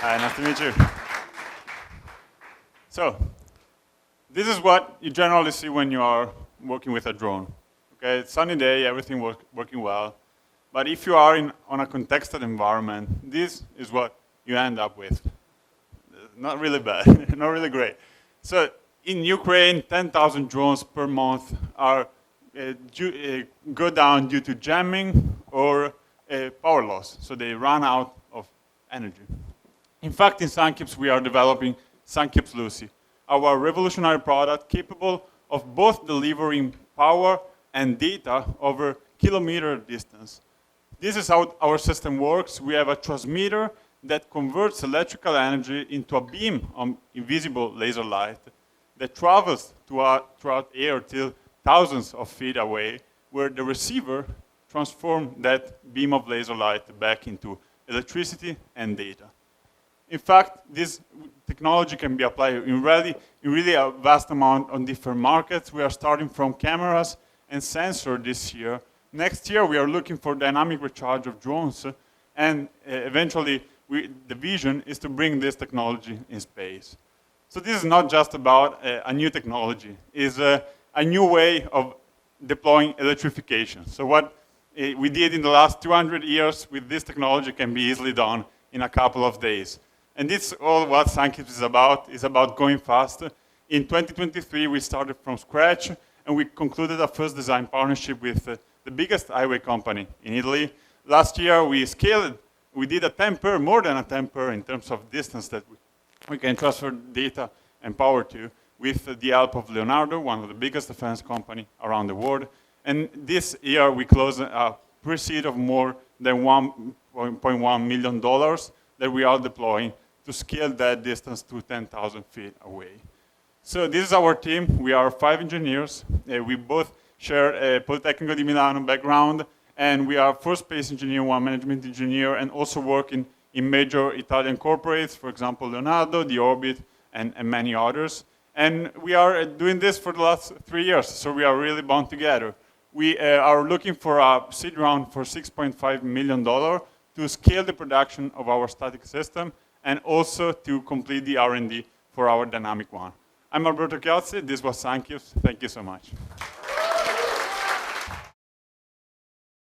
Hi, nice to meet you. So, this is what you generally see when you are working with a drone. Okay, it's sunny day, everything working well. But if you are on a contexted environment, this is what you end up with. Not really bad, not really great. So, in Ukraine, 10,000 drones per month are go down due to jamming or power loss. So they run out of energy. In fact, in Suncubes, we are developing Suncubes Lucy, our revolutionary product capable of both delivering power and data over kilometer distance. This is how our system works. We have a transmitter that converts electrical energy into a beam of invisible laser light that travels throughout air till thousands of feet away, where the receiver transforms that beam of laser light back into electricity and data. In fact, this technology can be applied in really a vast amount on different markets. We are starting from cameras and sensors this year. Next year, we are looking for dynamic recharge of drones, and eventually, the vision is to bring this technology in space. So this is not just about a new technology. It's a new way of deploying electrification. So what we did in the last 200 years with this technology can be easily done in a couple of days. And this is all what Suncubes is about. It's about going fast. In 2023, we started from scratch, and we concluded a first design partnership with the biggest highway company in Italy. Last year, we scaled. We did more than a 10 per in terms of distance that we can transfer data and power to, with the help of Leonardo, one of the biggest defense companies around the world. And this year, we closed a pre-seed of more than $1.1 million that we are deploying to scale that distance to 10,000 feet away. So this is our team. We are 5 engineers. We both share a Politecnico di Milano background, and we are 4 space engineer, 1 management engineer, and also working in major Italian corporates, for example, Leonardo, the Orbit, and many others. And we are doing this for the last 3 years, so we are really bound together. We are looking for a seed round for $6.5 million to scale the production of our static system and also to complete the R&D for our dynamic one. I'm Alberto Chiozzi. This was Suncubes. Thank you so much.